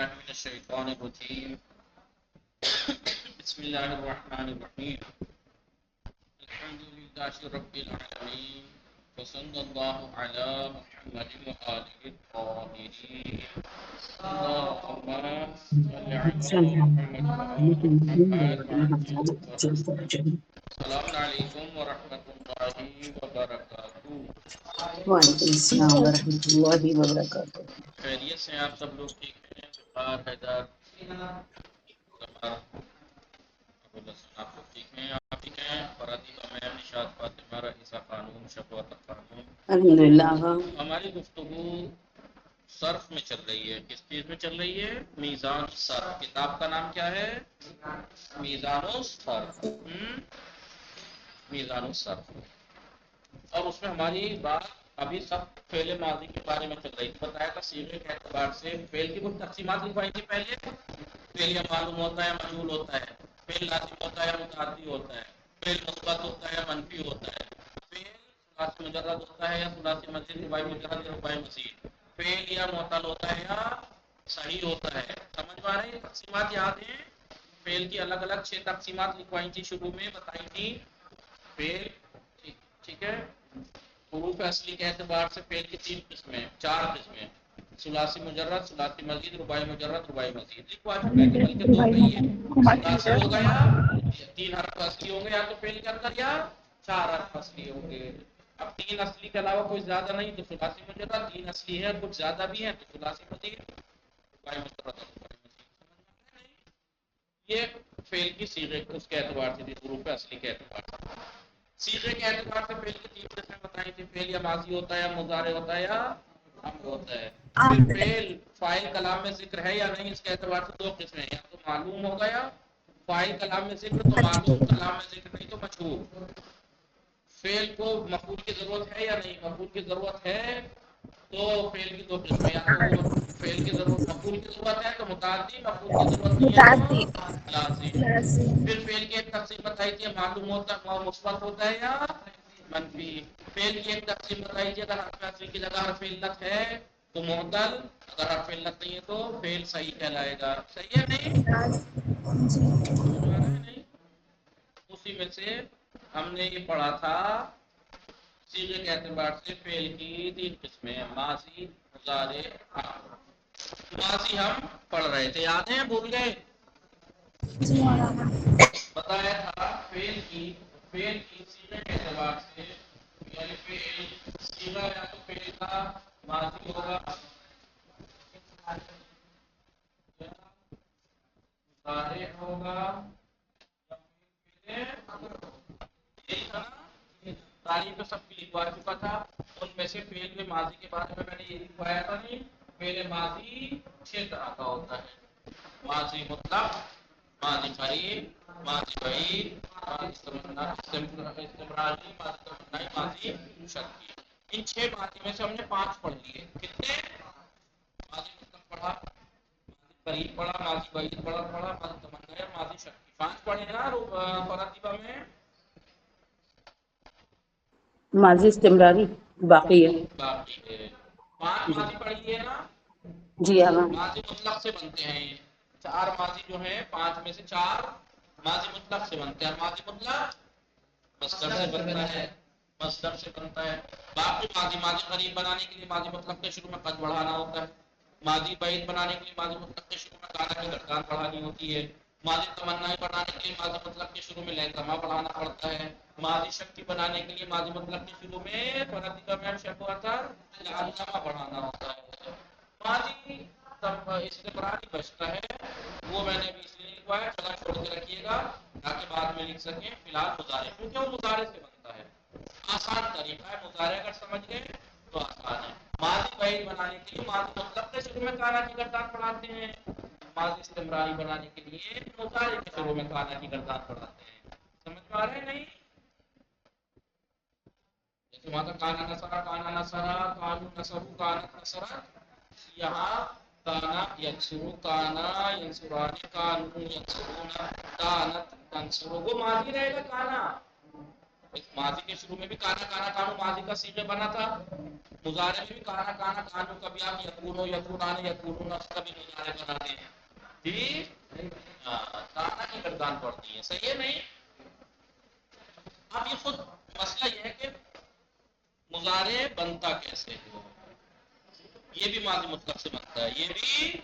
بالله من الشيطان الرجيم بسم الله الرحمن الرحيم الحمد لله رب العالمين وصلى الله على محمد وآله الطاهرين اللهم صل على محمد وآل محمد وعجل فرجهم. السلام علیکم ورحمۃ اللہ وبرکاتہ. وعلیکم السلام ورحمۃ اللہ وبرکاتہ. خیریت سے آپ سب لوگ ٹھیک ہیں؟ جبار حیدر آپ لوگ ٹھیک ہیں؟ آپ ٹھیک ہیں؟ فرادیبہ میم، نشاط فاطمہ، رئیسہ خانم، شفوت خانم. الحمدللہ. ہماری گفتگو صرف میں چل رہی ہے. کس چیز میں چل رہی ہے؟ میزان الصرف. کتاب کا نام کیا ہے؟ میزان الصرف. میزان الصرف. اور اس میں ہماری بات ابھی سب فعل ماضی کے بارے میں چل رہی تھی. بتایا تھا صیغے کے اعتبار سے فعل کی کچھ تقسیمات لکھوائی تھی پہلے. فعل یا معلوم ہوتا ہے، مجهول ہوتا ہے. فعل لازم ہوتا ہے، متعدی ہوتا ہے. فعل مثبت ہوتا ہے، منفی ہوتا ہے. فعل ثلاثی مجرد ہوتا ہے یا ثلاثی مزید، رباعی مجرد یا رباعی مزید. فعل یا معتل ہوتا ہے یا صحیح ہوتا ہے. سمجھ میں آ رہی ہے؟ تقسیمات یاد ہیں؟ فعل کی الگ الگ 6 تقسیمات لکھوائی تھی، شروع میں بتائی تھی. فعل ٹھیک ہے. حروف اصلی کے اعتبار سے فعل کی 3 قسمیں، 4 قسمیں: ثلاثی مجرد، ثلاثی مزید، رباعی مجرد، رباعی مزید. لکھوا چکے تھے، بلکہ 2 کہیے. ثلاثی ہو گیا 3 حرف اصلی ہوں گے یا تو فعل کے اندر، یا 4 حرف اصلی ہوں گے. اب 3 اصلی کے علاوہ کوئی زیادہ نہیں تو ثلاثی مجرد. 3 اصلی ہے کچھ زیادہ بھی ہیں تو ثلاثی مزید، رباعی مجرد اور رباعی مزید. یہ فعل کی صیغے اس کے اعتبار سے تھی، حروف اصلی کے اعتبار سے. صیغے کے اعتبار سے فعل کی 3 قسمیں بتائی تھی. فعل یا ماضی ہوتا ہے یا مضارع ہوتا ہے یا امر ہوتا ہے. پھر فعل فاعل کلام میں ذکر ہے یا نہیں، اس کے اعتبار سے 2 قسمیں، یا تو معلوم ہوگا یا فاعل کلام میں ذکر تو معلوم، کلام میں ذکر نہیں تو مجهول. فعل کو مفعول کی ضرورت ہے یا نہیں، مفعول کی ضرورت ہے تو فعل کی 2 قسمیں، یا تو فعل کی ضرورت، مفعول کی ضرورت ہے تو متعدی، مفعول کی ضرورت نہیں ہے تو لازم. پھر فعل کی ایک تقسیم بتائی تھی، معلوم ہوتا ہے مثبت ہوتا ہے یا منفی. فعل کی ایک تقسیم بتائی تھی، اگر حرف اصلی کی جگہ حرف علت ہے تو معتل، اگر حرف علت نہیں ہے تو فعل صحیح کہلائے گا. صحیح ہے نہیں؟ نہیں. اسی میں سے ہم نے یہ پڑھا تھا صیغے کے اعتبار سے فعل کی 3 قسمیں: ماضی، مضارع، امر. ماضی ہم پڑھ رہے تھے، یاد ہیں؟ بھول گئے؟ بتایا تھا فعل کی صیغے کے اعتبار سے، یعنی فعل صیغہ یا تو فعل کا ماضی ہوگا، مضارع ہوگا، تعریف تو سب کی لکھوا چکا تھا. ان میں سے فعل میں ماضی کے بارے میں نے یہ لکھوایا تھا نہیں. فعل ماضی 6 طرح کا ہوتا ہے: ماضی مطلق، ماضی قریب، ماضی بعید، ماضی استمراری، ماضی شکی. ان 6 ماضی میں سے ہم نے 5 پڑھ لیے. کتنے؟ ماضی مطلق پڑھا، ماضی قریب پڑھا، ماضی بعید پڑھا، ماضی تمنا، ماضی شکی. 5 پڑھے نا فراتیبہ میں. ماضی استمراری باقی ہے. باقی ہے. 5 ماضی پڑھ لیے نا. جی ہاں. ماضی مطلق سے بنتے ہیں 4 ماضی جو ہیں، 5 میں سے 4 ماضی مطلق سے بنتے ہیں. ماضی مطلق مصدر سے بنتا ہے، مصدر سے بنتا ہے. باقی ماضی قریب بنانے کے لیے ماضی مطلق کے شروع میں قد بڑھانا ہوتا ہے. ماضی بعید بنانے کے لیے ماضی مطلق کے شروع میں کانا کی گردان بڑھانی ہوتی ہے. ماضی تمنا بنانے کے لیے ماضی مطلق کے شروع میں لہتما بڑھانا پڑتا ہے. ماضی شکی بنانے کے لیے ماضی مطلق کے شروع میں فراتیبہ میں شکواتر علامہ بڑھانا ہوتا ہے. ماضی استمراری بچتا ہے، وہ میں نے بھی اس لیے لکھوایا، جگہ چھوڑ کے رکھیے گا تاکہ بعد میں لکھ سکیں. فی الحال مضارع، کیونکہ وہ مضارع سے بنتا ہے. آسان طریقہ ہے، مضارع اگر سمجھ گئے تو آسان ہے. ماضی بعید بنانے کے لیے ماضی مطلق کے شروع میں کانا کی گردان پڑھاتے ہیں. ماضی استمراری بنانے کے لیے مضارع کے شروع میں کانا کی گردان پڑھاتے ہیں. سمجھ میں آ رہے ہیں نہیں؟ جیسے وہاں کا کانا نصرہ، کانا نصرہ، کانو نصرو، کانت نصرہ. یہاں کانا ینصرو، کانا ینصران، کانو ینصرون، کانت تنصرو. وہ ماضی رہے گا کانا، اس ماضی کے شروع میں بھی کانا کانا کانو ماضی کا صیغہ بنا تھا، مضارع میں بھی کانا کانا کانو، کبھی آپ یکونو یکونان یکونون اس کا بھی مضارع بناتے ہیں جی. کانا کی گردان پڑتی ہے، صحیح ہے نہیں. اب یہ خود مسئلہ یہ ہے کہ مضارع بنتا کیسے ہے، یہ بھی ماضی مطلق سے بنتا ہے. یہ بھی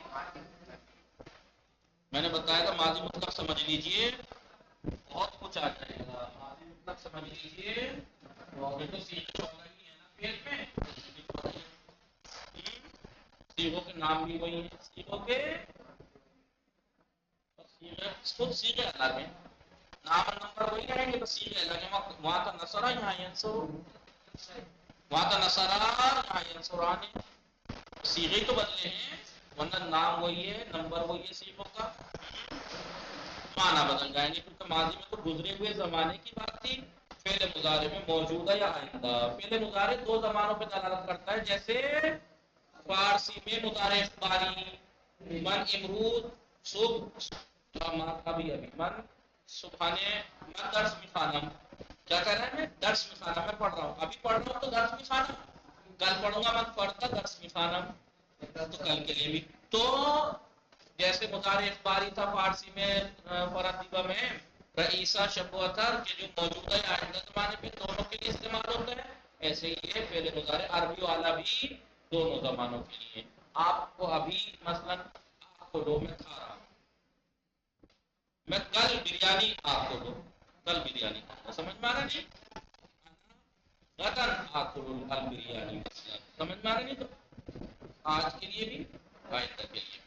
میں نے بتایا تھا ماضی مطلق سمجھ لیجئے بہت کچھ آ جائے گا. ماضی مطلق سمجھ لیجئے اور یہ تو صیغہ چودہ ہی ہے نا فعل میں. صیغوں کے نام بھی وہی ہیں، صیغوں کے خود صیغے الگ ہیں، نام اور نمبر وہی رہیں گے تو صیغے الگ ہیں. وہاں کا نصرہ یہاں ینصر، وہاں کا نصرہ یہاں ینصران، صیغے تو بدلے ہیں ورنہ نام وہی ہے، نمبر وہی ہے. صیغوں کا معنی بدل جائیں گے کیونکہ ماضی میں تو گزرے ہوئے زمانے کی بات تھی. فعل مضارع میں موجودہ یا آئندہ. فعل مضارع دو زمانوں پہ دلالت کرتا ہے، جیسے فارسی میں مضارع اخباری من امرود صبح ابھی من صبحانے من درس میں خانم. کیا کہہ رہا ہے؟ میں درس میں خانم میں پڑھ رہا ہوں، ابھی پڑھ رہا ہوں تو درس میں خانم، کل پڑھوں گا من پڑھتا درس میں خانم تو کل کے لیے بھی. تو جیسے مضارع اخباری تھا فارسی میں فراتیبہ میں رئیسہ شب و اتر کے جو موجودہ یا آئندہ زمانے پہ دونوں کے لیے استعمال ہوتا ہے، ایسے ہی ہے فعل مضارع عربی والا بھی دونوں زمانوں کے لیے. آپ کو ابھی مثلا آپ کو دو میں کھا رہا ہوں، میں کل بریانی آپ کو دو، کل بریانی کھاؤں گا، سمجھ میں آ رہا نہیں؟ غدن آپ کو دو کل بریانی مثلا، سمجھ میں آ رہا نہیں؟ تو آج کے لیے بھی آئندہ کے لیے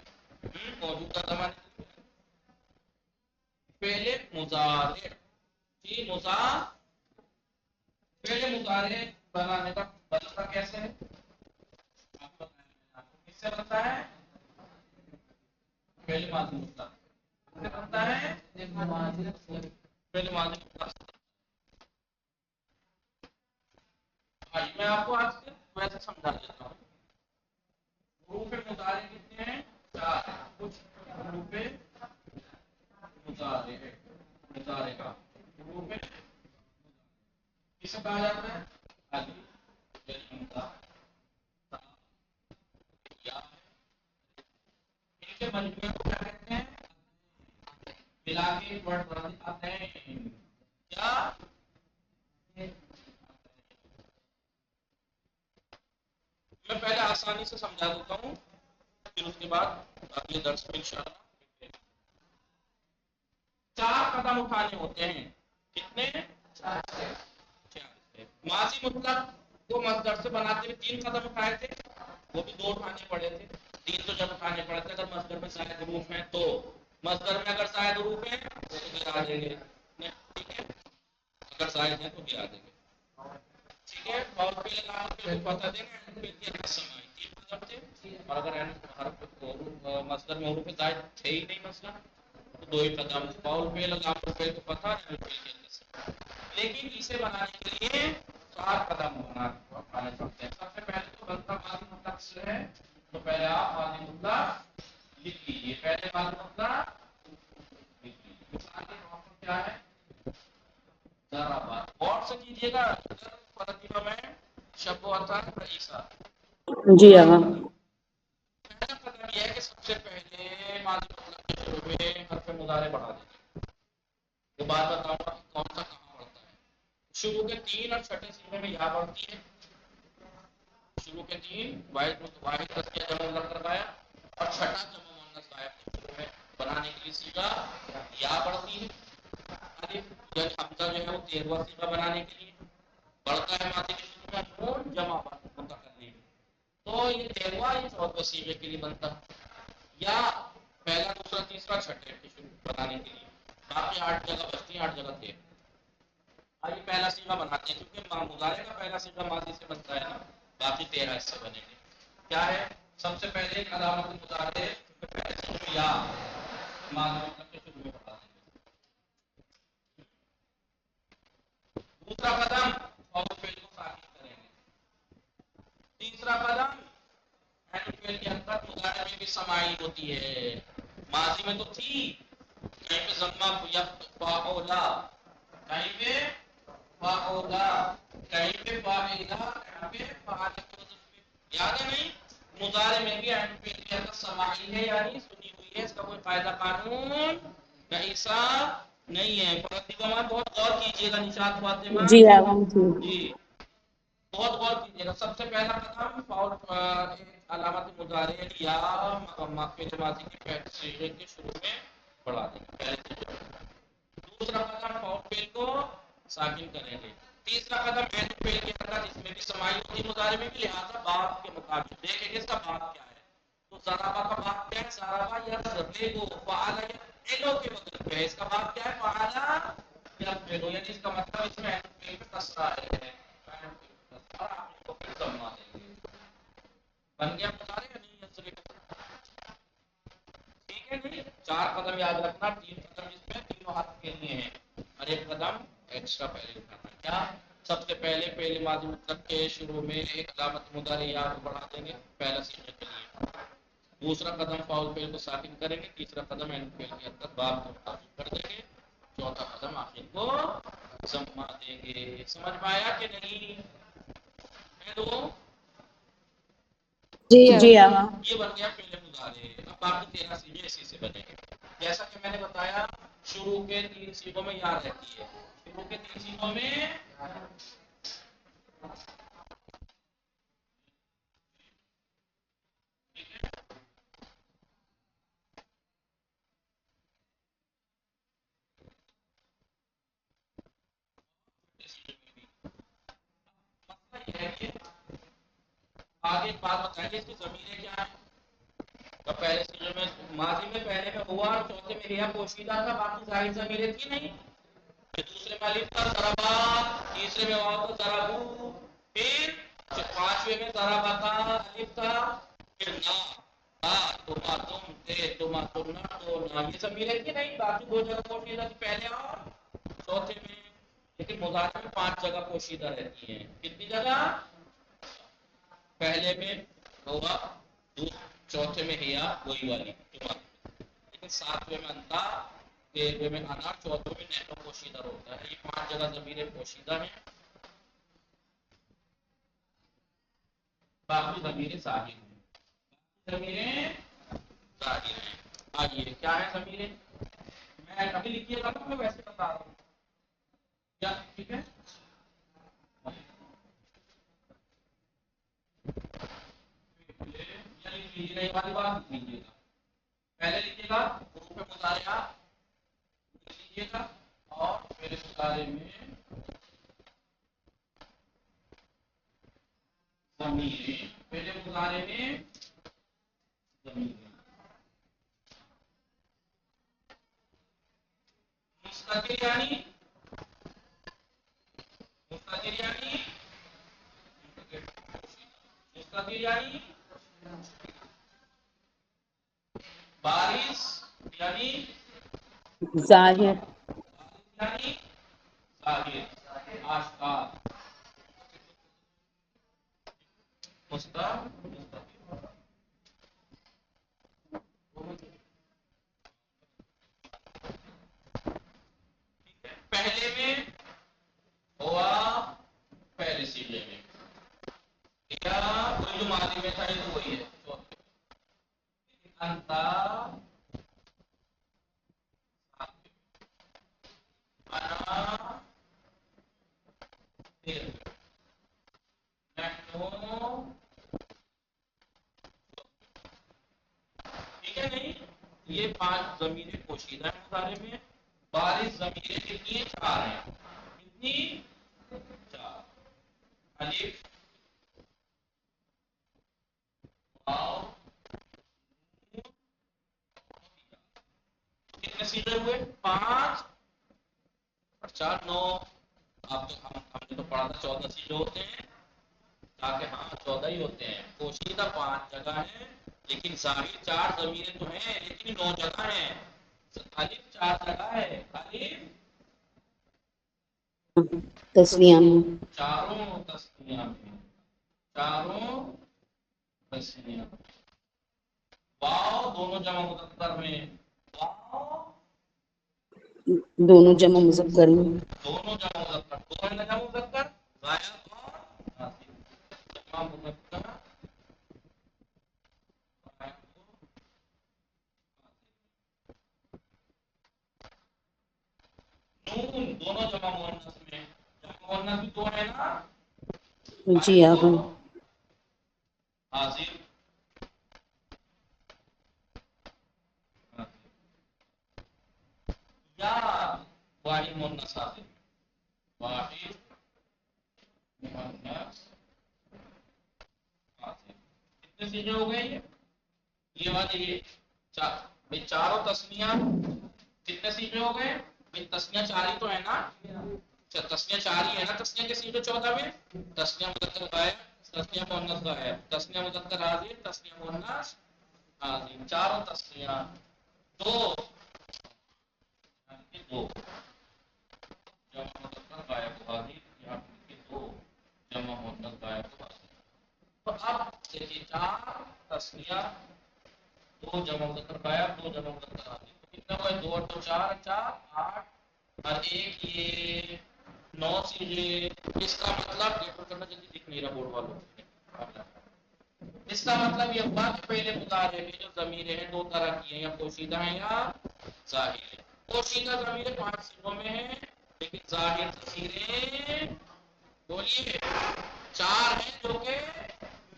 بھی موجودہ زمانے پہلے مضارع کی پہلے مضارع بنانے کا بنتا کیسے ہے آپ بتائیں. کس سے بنتا ہے؟ پہلے ماضی مطلق سے بنتا ہے، پہلے ماضی مطلق. میں آپ کو آج سے ویسے سمجھا دیتا ہوں. حروف مضارع کتنے ہیں؟ 4. کچھ حروف مضارع کا حروف کسے کہا جاتا ہے؟ الف یا تا یا. ان کے مجموعے کو کیا کہتے ہیں؟ ملا کے ورڈ بنا دیتے ہیں کیا؟ میں پہلے آسانی سے سمجھا دیتا ہوں پھر اس کے بعد اگلے درس میں انشاءاللہ 4 قدم اٹھانے ہوتے ہیں. کتنے؟ 4. ماضی مطلق کو مصدر سے بناتے ہوئے 3 قدم اٹھائے تھے، وہ بھی 2 اٹھانے پڑے تھے. 3 تو جب اٹھانے پڑے تھے اگر مصدر میں زائد حروف ہیں تو، مصدر میں اگر زائد حروف ہیں تو گرا دیں گے، ٹھیک ہے؟ اگر زائد ہیں تو گرا دیں گے، ٹھیک ہے؟ اور پھر آپ کو پتہ دینا ہے کہ سمائی 3 قدم تھے، اور اگر مصدر میں حروف زائد تھے ہی نہیں مثلا تو 2 ہی قدم. قول فعل لام فعل تو پتہ ہے لیکن اسے بنانے کے لیے 4 قدم اٹھانے پڑتے ہیں. سب سے پہلے تو بنتا ماضی مطلق سے ہے تو پہلے آپ ماضی مطلق لکھ لیجیے. پہلے ماضی مطلق لکھ لیجیے. مثال کے طور پر کیا ہے؟ ذرا بات غور سے کیجیے گا. فراتیبہ میں شب و اتر رئیسہ جی ہاں. پہلا قدم یہ ہے کہ سب سے پہلے ماضی مطلق کے شروع میں حرف مضارع بڑھا دیں. یہ بات بتاؤں گا کہ کون سا کہاں پڑتا ہے. شروع کے 3 اور چھٹے صیغے میں یا پڑتی ہے. شروع کے 3 واحد تسنیہ جمع مذکر غائب اور چھٹا جمع مؤنث غائب کے شروع میں بنانے کے لیے صیغہ یا پڑتی ہے. الف یا حمزہ جو ہے وہ 13واں صیغہ بنانے کے لیے بڑھتا ہے ماضی کے شروع میں نون جمع متکلم، تو یہ 13واں یا 14واں صیغے کے لیے بنتا ہے. یا پہلا دوسرا تیسرا چھٹے کے شروع بنانے کے لیے باقی 8 جگہ بچتی ہیں، 8 جگہ تھے. آئیے پہلا صیغہ بناتے ہیں کیونکہ مضارع کا پہلا صیغہ ماضی سے بنتا ہے نا، باقی 13 اس سے بنے گے. کیا ہے؟ سب سے پہلے ایک علامت مضارع پہلے صیغے یا ماضی مطلق کے شروع میں بتا دیں گے. دوسرا قدم فعل کو ساکن کریں گے. تیسرا قدم فعل کی حرکت مضارع میں بھی سماعی ہوتی ہے. ماضی میں تو تھی کہیں پہ ضمہ یا فاعلا، کہیں پہ فاعلا، کہیں پہ فاعلا، کہیں پہ فاعل. یاد ہے نہیں؟ مضارع میں بھی اینڈ پہ کی حرکت سماعی ہے یعنی سنی ہوئی ہے. اس کا کوئی قاعدہ قانون کا ایسا نہیں ہے. فاطمہ بہت غور کیجیے گا. نشاط فاطمہ جی آغا جی. جی بہت غور کیجیے گا. سب سے پہلا قدم فاؤل علامت مضارع یا فعل ماضی کے صیغے کے شروع میں پڑھا دیں گے پہلے سے. دوسرا قدم فاؤل فعل کو ساکن کریں گے. تیسرا قدم اینڈ فعل کی حرکت اس میں بھی سماعی ہوتی مضارع میں بھی لہذا باب کے مطابق دیکھیں گے اس کا باب کیا ہے. تو ضربہ کا باب کیا ہے؟ ضربہ یا ضربو فعل یا فعلو کے وزن پہ ہے. اس کا باب کیا ہے؟ فعل یا فعلو. یعنی اس کا مطلب اس میں اینڈ فعل پہ کسرہ ہے. بن گیا مضارع یا نہیں؟ ٹھیک ہے نہیں؟ 4 قدم یاد رکھنا. 3 قدم اس میں تینوں حرف کے لیے ہیں اور 1 قدم ایکسٹرا پہلے اٹھانا. کیا؟ سب سے پہلے فعل ماضی مطلق کے شروع میں ایک علامت مضارع یا کو بڑھا دیں گے پہلا صیغہ کے لیے. دوسرا قدم فاؤل فعل کو ساکن کریں گے. تیسرا قدم اینڈ فعل کی حرکت باب کے مطابق کر دیں گے. چوتھا قدم آخر کو ضمہ دیں گے. سمجھ میں آیا کہ نہیں؟ جی آغا. یہ بن گیا فعل مضارع. اب باقی 13 صیغے اسی سے بنے گے. جیسا کہ میں نے بتایا شروع کے 3 صیغوں میں یاد رہتی ہے. شروع کے 3 صیغوں میں آگے بات بتائیں گے اس کی ضمیریں کیا ہیں. تو پہلے صیغے میں ماضی میں پہلے میں ہوا اور چوتھے میں رہا پوشیدہ تھا. باقی ظاہر ضمیریں تھی نہیں. پھر دوسرے میں الف تھا ضربا. تیسرے میں واو تھا ضربو. پھر پانچویں میں ضربا تھا الف تھا. پھر نا تما تم تے تما تم نا تو نا. یہ ضمیریں تھی نہیں. باقی 2 جگہ پوشیدہ تھی پہلے اور چوتھے میں. لیکن مضارع میں 5 جگہ پوشیدہ رہتی ہیں. کتنی جگہ؟ پہلے میں ہوگا, چوتھے میں ہیا وہی والی, لیکن 7ویں میں انتا, 13ویں میں انا, 14ویں میں نحنو پوشیدہ ہوتا ہے. یہ 5 جگہ ضمیریں پوشیدہ ہیں. باقی ضمیریں ظاہر ہیں. ضمیریں ظاہر ہیں. آئیے کیا ہے ضمیریں؟ میں ابھی لکھیے گا تو میں ویسے بتا رہا ہوں. کیا ٹھیک ہے؟ والی بات لیجیے گا. پہلے لکھیے گا حروف مضارعہ لکھیے گا اور پھر مضارع میں ضمیریں. پہلے مضارع میں ضمیریں. مستقل یعنی مستقل یعنی بارش یعنی ظاہر. یعنی ظاہر آشکار. پہلے میں ہوا پہلے صیغے میں یا کوئی جو ماضی میں تھا یہ وہی ہے. انتا انا نحنو. ٹھیک ہے نہیں؟ یہ 5 ضمیریں پوشیدہ ہیں مضارع میں. بارش ضمیریں کتنی ہیں؟ 4 ہیں. کتنی؟ 4. الف واو کتنے صیغے ہوئے؟ 5 اور 4 9. آپ تو ہم نے تو پڑھا تھا 14 صیغے ہوتے ہیں. تاکہ ہاں 14 ہی ہوتے ہیں. پوشیدہ 5 جگہ ہیں لیکن ظاہر 4 ضمیریں تو ہیں لیکن 9 جگہ ہیں. الف 4 جگہ ہے. الف تسنیہ میں. چاروں تسنیہ میں. چاروں تسنیہ. واو دونوں جمع مذکر میں. واو دونوں جمع مذکر میں. دونوں جمع مذکر دو ہے نا جمع مذکر غائب اور حاضر. جمع مذکر غائب و حاضر. نون دونوں جمع مؤنث میں. جمع مؤنث بھی دو ہے نا. جی غائب آقا. و حاضر. یا واحد مؤنث حاضر. واحد مؤنث حاضر. کتنے سیدھے ہو گئے یہ والے یہ بھائی چاروں تسنیاں کتنے سیدھے ہو گئے بھائی تسنیاں چار ہی تو ہے نا. تسنیاں چار ہی ہے نا. تسنیاں کے سیدھے 14 میں تسنیاں مذکر غائب تسنیاں مؤنث غائب تسنیاں مذکر حاضر تسنیاں مؤنث حاضر. چاروں تسنیاں دو دو جمع مذکر غائب و حاضر یہاں پہ دو جمع مؤنث غائب و حاضر. تو اب دیکھیے چار تسنیاں دو جمع مذکر غائب دو جمع مذکر حاضر. کتنا ہوئے دو اور دو چار چار آٹھ اور ایک یہ 9 سیدھے. اس کا مطلب دیکھو کرنا جلدی دکھ نہیں رہا بورڈ والوں. اس کا مطلب یہ ہوا کہ پہلے مضارع میں جو ضمیریں ہیں دو طرح کی ہیں یا پوشیدہ ہیں یا ظاہر ہیں. پوشیدہ ضمیریں 5 صیغوں میں ہیں لیکن ظاہر ضمیریں بولیے 4 ہیں جو کہ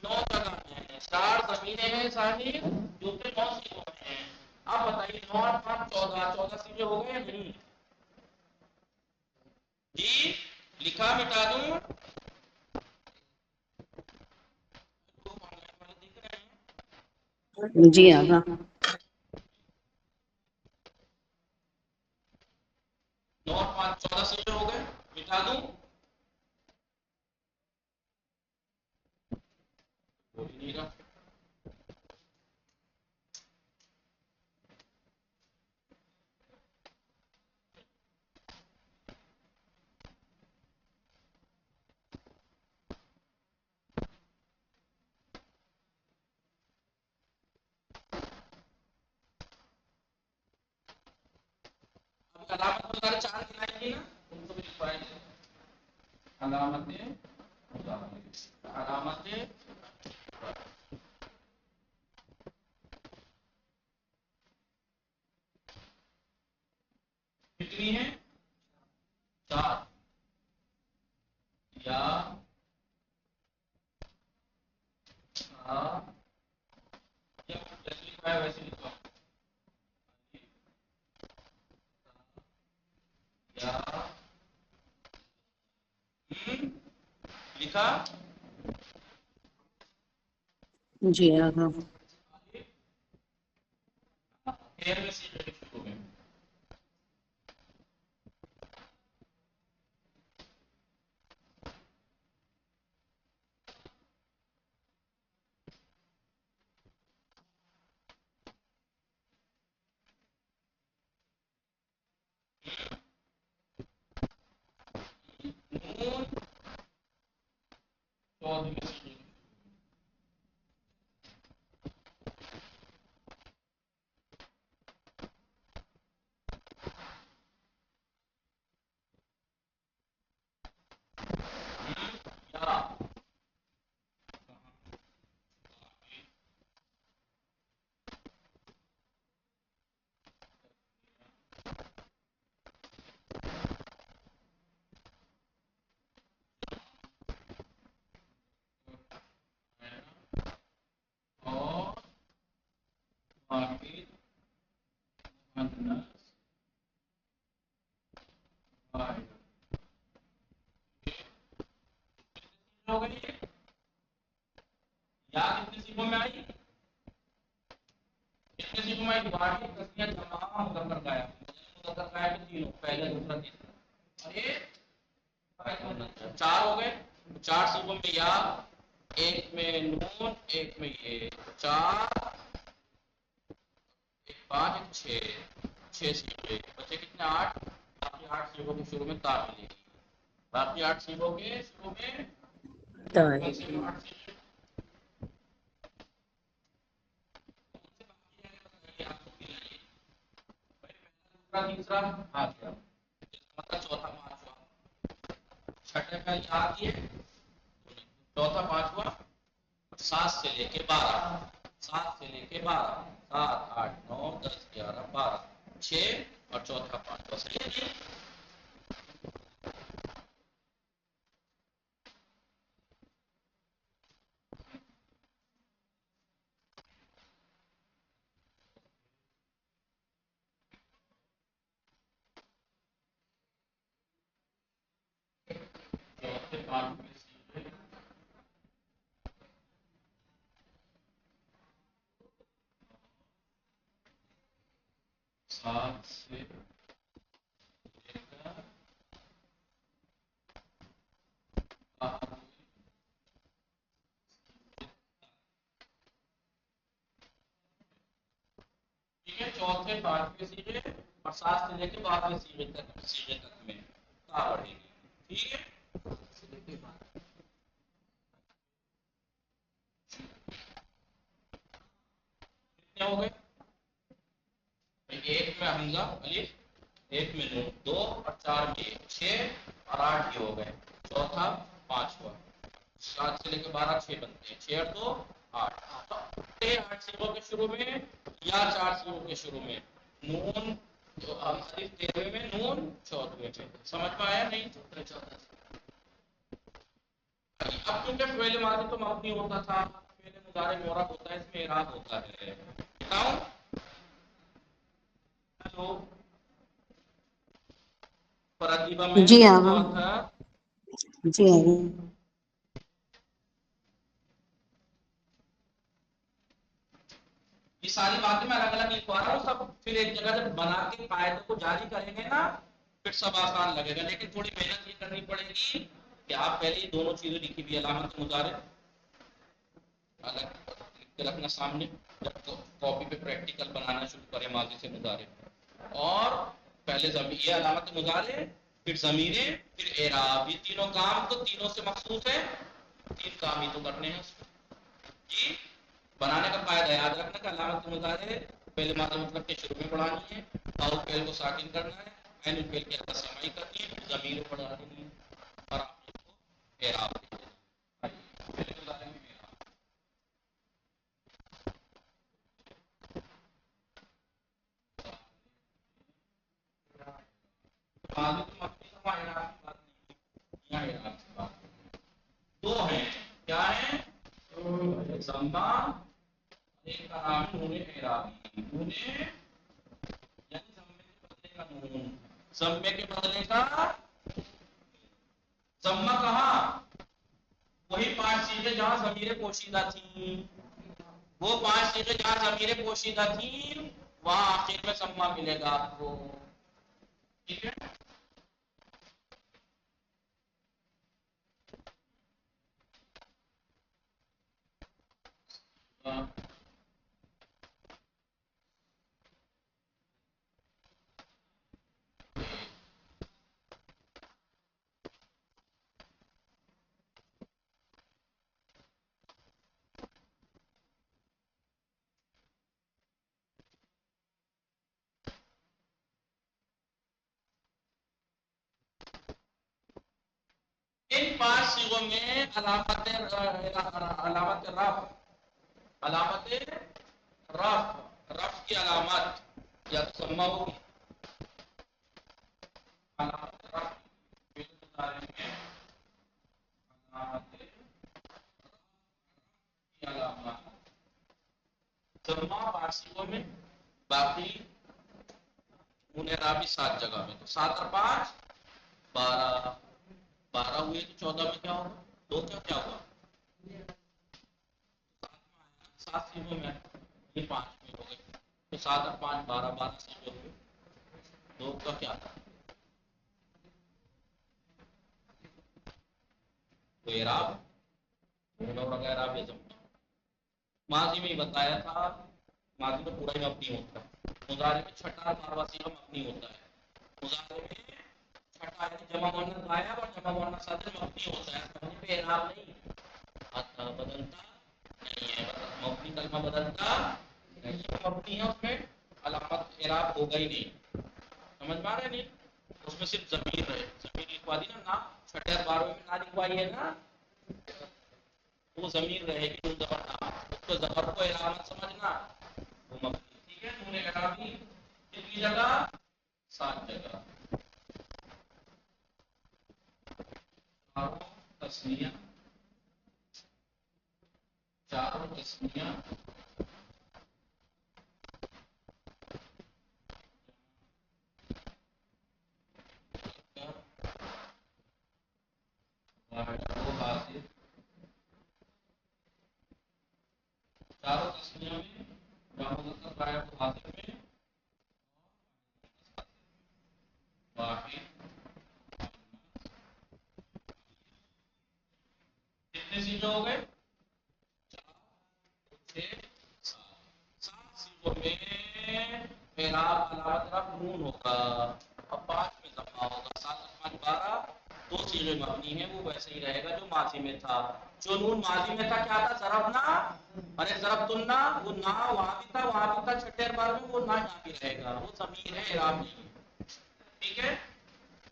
9 جگہ میں ہیں. 4 ضمیریں ہیں ظاہر جو کہ 9 صیغوں میں ہیں. اب بتائیے 9 اور 5 14 صیغے ہو گئے یا نہیں؟ جی لکھا مٹا دوں. دیکھ رہے ہیں جی آقا. 9 اور 5 14 صیغے ہو گئے. مٹا دوں بول ہی نہیں رہا. اب علامت مضارع 4 دکھائیں گے نا ان کو بھی لکھوائیں گے. علامت مضارع علامت کتنی ہے 4 یا جیسے لکھا ہے ویسے لکھا یا لکھا. جی آقا. 13 صیغے شروع میں. نون 14 صیغے یا اور واحد مؤنث واحد. ہو گئی یا کتنی صیغوں میں آئی کتنی صیغوں میں آئی. واحد تسنیہ جمع مذکر غائب. مذکر غائب میں تینوں پہلا دوسرا تیسرا اور یہ واحد مؤنث 4 ہو گئے. 4 صیغوں میں یا ایک میں نون ایک میں یہ 4 ایک 5 ایک 6 صیغے بچے کتنے 8. باقی 8 صیغوں کے شروع میں تا ملے گی. باقی 8 صیغوں کے شروع میں کون سے 8 صیغے تیسرا آ گیا مطلب چوتھا 5واں چھٹے میں آتی ہے چوتھا پانچواں 7 سے لے کے 12 7 سے لے کے 12 7 8 9 10 11 12 6 اور چوتھا پانچواں صحیح ہے نہیں چوتھے پانچویں 7 سے ٹھیک ہے چوتھے پانچویں سیگے اور 7 سے لے کے 12ویں سیگے تک میں تا بڑھے گی ٹھیک ہے کتنے ہو گئے ایک میں حمزہ الف ایک میں نون 2 اور 4 میں 6 اور 8 یہ ہو گئے چوتھا پانچواں 7 سے لے کے 12 6 بنتے ہیں 6 اور 2 8 8 سیگوں کے شروع میں یا 4 سیگوں کے شروع میں نون جو الف 13ویں میں نون 14ویں میں سمجھ میں آیا نہیں اب کیونکہ فعل ماضی تو مبنی ہوتا تھا فعل مضارع معرب ہوتا ہے اس میں اعراب ہوتا ہے بتاؤ ہلو پرتیبہ میں جی کیا آغا ہوا تھا جی آغا یہ ساری باتیں میں الگ الگ لکھوا رہا ہوں سب پھر ایک جگہ جب بنا کے قاعدے کو جاری کریں گے نا پھر سب آسان لگے گا لیکن تھوڑی محنت یہ کرنی پڑے گی کہ آپ پہلے ہی دونوں چیزیں لکھی ہوئی علامت مضارع الگ لکھ کے رکھنا سامنے جب کاپی پہ پریکٹیکل بنانا شروع کریں ماضی سے مضارع اور پہلے یہ علامت مضارع پھر ضمیریں پھر اعراب یہ تینوں کام تو تینوں سے مخصوص ہے تین کام ہی تو کرنے ہیں اس کی بنانے کا قاعدہ یاد رکھنا کہ علامت مضارع پہلے ماضی مطلب کے شروع میں پڑھانی ہے اور فعل کو ساکن کرنا ہے عین الفعل کی حالت سماعی کرنی ہے پھر ضمیر کو پڑھا دینی ہے اور آپ اس کو اعراب پہلے مضارع میں اعراب ماضی تو مبنی کا اعراب کی بات نہیں یہاں اعراب کی بات دو ہیں کیا ہے ضمہ ایک کا نام ہے نون اعرابی نون یعنی ضمے کے بدلے کا نون ضمے کے بدلے کا ضمہ کہاں وہی 5 چیزیں جہاں ضمیریں پوشیدہ تھیں وہ 5 چیزیں جہاں ضمیریں پوشیدہ تھیں وہاں آخر میں ضمہ ملے گا آپ کو ٹھیک ہے ان 5 صیغوں میں علامت رفع کی علامت یا تو ضمہ ہوگی علامت رفع فعل مضارع میں علامت کی علامت ضمہ 5 صیغوں میں باقی اعرابی 7 جگہ میں تو 7 اور 5 12 12 ہوئے تو 14 میں کیا ہوگا 2 کیا ہوگا 7 صیغوں میں یہ 5 میں ہو گئے تو 7 اور 5 12 12 صیغے ہوئے 2 کا کیا تھا تو اعراب وغیرہ بھی ماضی میں ہی بتایا تھا ماضی میں پورا ہی مبنی ہوتا ہے مضارع میں چھٹا اور 12واں صیغہ مبنی ہوتا ہے مضارع میں چھٹا ہے جمع مؤنث غائب اور جمع مؤنث صادر مبنی ہوتا ہے مبنی پہ اعراب نہیں آتا بدلتا نہیں ہے مبنی کلمہ بدلتا نہیں مبنی ہے اس میں علامت اعراب ہوگا ہی نہیں سمجھ میں آ رہا ہے نہیں اس میں صرف ضمیر ہے ضمیر لکھوا دی نا چھٹے اور بارہویں میں نہ لکھوائی ہے نا، وہ ضمیر رہے گی نون زبر نہ، اس کو زبر کو علامت سمجھنا، وہ مبنی. ٹھیک ہے، نون اعرابی کتنی جگہ؟ 7 جگہ. تسنیہ، چاروں تسنیہ، چاروں تسنیہ میں جمع مذکر غائب حاضر میں واحد. کتنے سیغے ہو گئے؟ 7 سیغوں میں اعراب علامت رفع نون ہوگا اور 5 میں ضمہ ہوگا. 7 اور 5 12. 2 سیغے مبنی ہیں، وہ ویسے ہی رہے گا جو ماضی میں تھا. جو نون ماضی میں تھا کیا تھا؟ ضربنا اور ایک ضربتنا، وہ نا وہاں بھی تھا وہاں بھی تھا، چھٹے اور بارہویں میں وہ نا یہاں بھی رہے گا، وہ ضمیر ہے اعراب نہیں. ٹھیک ہے.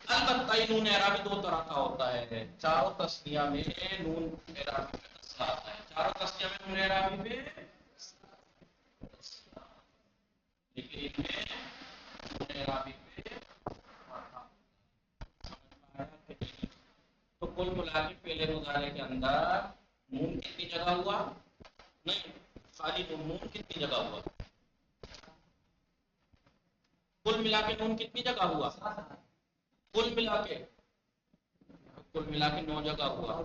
البتہ یہ نون اعرابی 2 طرح کا ہوتا ہے. چاروں تسنیہ میں نون اعرابی میں کسرہ آتا ہے. چاروں تسنیہ میں نون اعرابی میں، لیکن ان میں نون اعرابی میں تو کل ملا کے فعل مضارع کے اندر نون کتنی جگہ ہوا؟ نہیں، خالی نون کتنی جگہ ہوا؟ کل ملا کے نون کتنی جگہ ہوا؟ کل ملا کے 9 جگہ ہوا.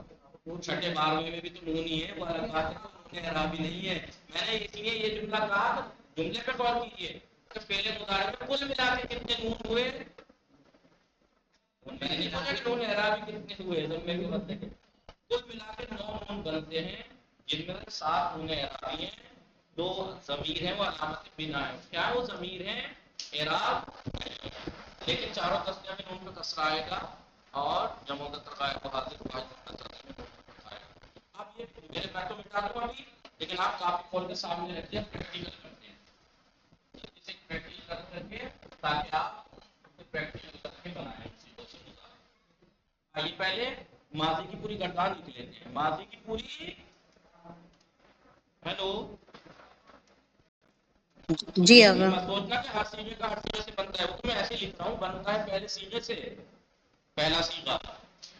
چھٹے بارہویں میں بھی تو نون ہی ہے، وہ الگ بات ہے، نون اعرابی نہیں ہے. میں نے اس لیے یہ جملہ کہا، جملے پہ غور کیجیے کہ فعل مضارع میں کل ملا کے کتنے نون ہوئے. میں نے نہیں پوچھا کہ نون اعرابی کتنے ہوئے، ضمیر کے بدلے کے. کل ملا کے 9 نون بنتے ہیں، جن میں سے 7 نون اعرابی ہیں، 2 ضمیر ہیں، وہ علامت بنا ہے. کیا وہ ضمیر ہیں؟ اعراب نہیں ہے. لیکن چاروں تسنیہ میں نون پہ کسرہ آئے گا اور جمع مذکر غائب حاضر میں. اب یہ میرے میں تو مٹا دوں ابھی، لیکن آپ کاپی کھول کے سامنے رکھیے، پریکٹیکل کرتے ہیں. اسے پریکٹیکل کر کے تاکہ آپ پریکٹیکل کر کے بنائیں. آئیے پہلے ماضی کی پوری گردان لکھ لیتے ہیں. ماضی کی پوری، ہیلو جی آقا. مت سوچنا کہ ہر سیغے کا ہر سیغے سے بنتا ہے، وہ تو میں ایسے لکھ رہا ہوں. بنتا ہے پہلے سیغے سے، پہلا سیغہ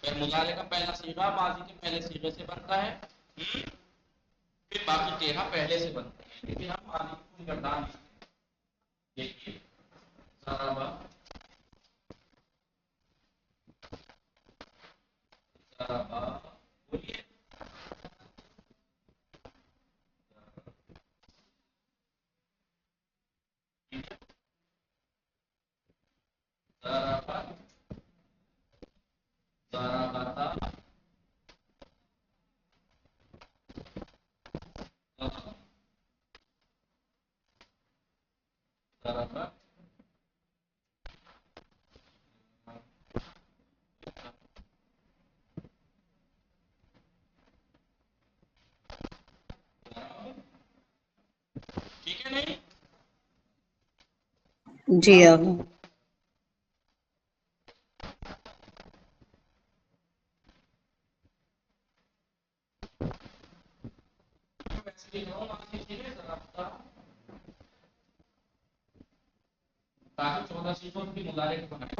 پھر مضارع کا پہلا سیغہ ماضی کے پہلے سیغے سے بنتا ہے، پھر باقی 13 پہلے سے بنتے ہیں. لیکن ہم ماضی کی پوری گردان لکھتے ہیں. دیکھیے ضربہ، بولیے ٹھیک ہے نہیں؟ جی آقا. تاکہ 14 چیزوں کی مضارع کی بنائیں.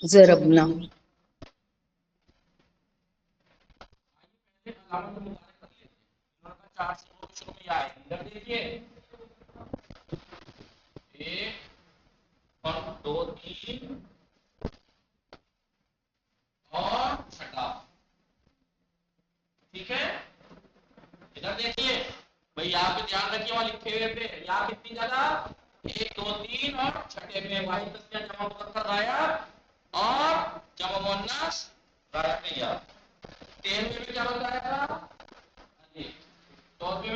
ضربنا. چار سیغوں کے شروع میں آئے ادھر دیکھیے، 1 اور 2 3 اور چھٹا. ٹھیک ہے، ادھر دیکھیے بھائی، یہاں پہ دھیان رکھیے، وہاں لکھے ہوئے پہ یہاں کتنی جگہ؟ 1 2 3 اور چھٹے میں واحد تسنیہ جمع مذکر غائب اور جمع مؤنث غائب نہیں. 13 میں بھی کیا بتایا تھا؟ 14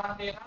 7 13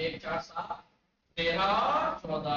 1 4 7 13 14,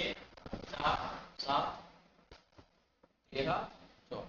1 4 7 13 14।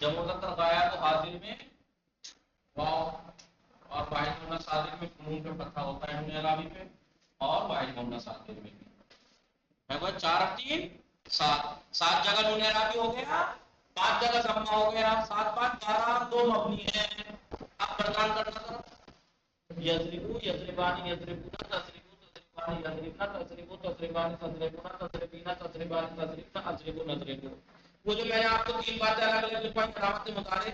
جمع مذکر غائب حاضر میں واو اور واحد مؤنث سالم میں نون پہ فتحہ ہوتا ہے نون اعرابی پہ اور واحد مؤنث سالم میں ہے وہ 4 3 7 جگہ نون اعرابی ہو گیا 5 جگہ ضمہ ہو گیا 7 5 12 2 مبنی ہے اب گردان کرنا ذرا یضربو یضربان یضربون تضربو تضربان یضربنا تضربو تضربان تضربون تضربینا تضربان تضربنا اضربو نضربو وہ جو میں نے آپ کو 3 باتیں الگ الگ لکھوائی علامت مضارع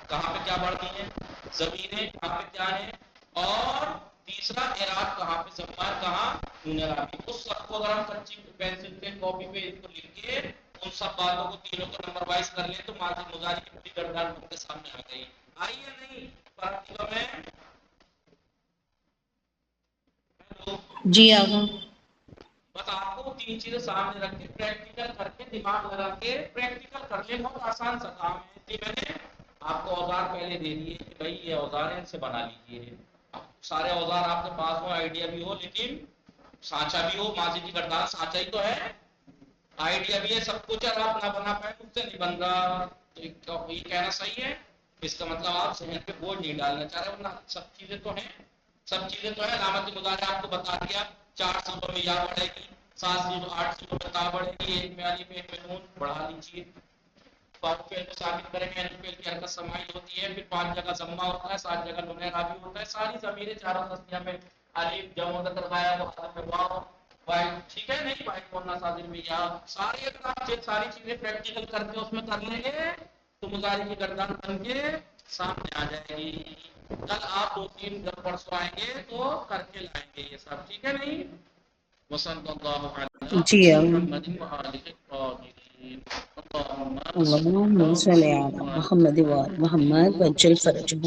کہاں پہ کیا بڑھتی ہیں ضمیریں کہاں پہ کیا ہیں اور تیسرا اعراب کہاں پہ ضمہ کہاں نون اعرابی اس سب کو اگر ہم کچی پینسل پہ کاپی پہ اس کو لکھ کے ان سب باتوں کو تینوں کو نمبر وائز کر لیں تو ماضی مضارع کی پوری گردان ہم کے سامنے آ گئی آئی ہے نہیں پریکٹیکل میں جی آگا بس آپ کو 3 چیزیں سامنے رکھ کے پریکٹیکل کر کے دماغ لگا کے پریکٹیکل کر لیں بہت آسان سا کام ہے جی میں نے آپ کو اوزار پہلے دے دیے کہ بھائی یہ اوزار ہے ان سے بنا لیجیے سارے اوزار آپ کے پاس ہو آئیڈیا بھی ہو لیکن سانچہ بھی ہو ماضی کی گردان سانچہ ہی تو ہے آئیڈیا بھی ہے سب کچھ اور آپ نہ بنا پائے مجھ سے نہیں بن رہا یہ کہنا صحیح ہے اس کا مطلب آپ ذہن پہ بوجھ نہیں ڈالنا چاہ رہے ورنہ سب چیزیں تو ہیں علامت مضارع آپ کو بتا دیا 4 صیغوں میں یا بڑھے گی 7 صیغوں 8 صیغوں میں تا بڑھے گی ایک میں الف ایک میں نون بڑھا لیجیے فعل کو ثابت کریں گے الف فعل کی حرکت سمائی ہوتی ہے پھر 5 جگہ ضمہ ہوتا ہے 7 جگہ نون اعرابی ہوتا ہے ساری ضمیریں چاروں تسنیہ میں الف جمع مذکر غائب حاضر میں واو واحد ٹھیک ہے نہیں واحد مؤنث حاضر میں یا ساری اگر آپ ساری چیزیں پریکٹیکل کر کے اس میں کر لیں گے تو مضارع کی گردان بن کے سامنے آ جائے گی کل آپ 2-3 جب پرسوں آئیں گے تو کر کے لائیں گے یہ سب ٹھیک ہے نہیں وصلی اللہ جی علی آگا محمد وآلہ الطاہرین اللہم اللهم صل على محمد وآل محمد وجل فرجه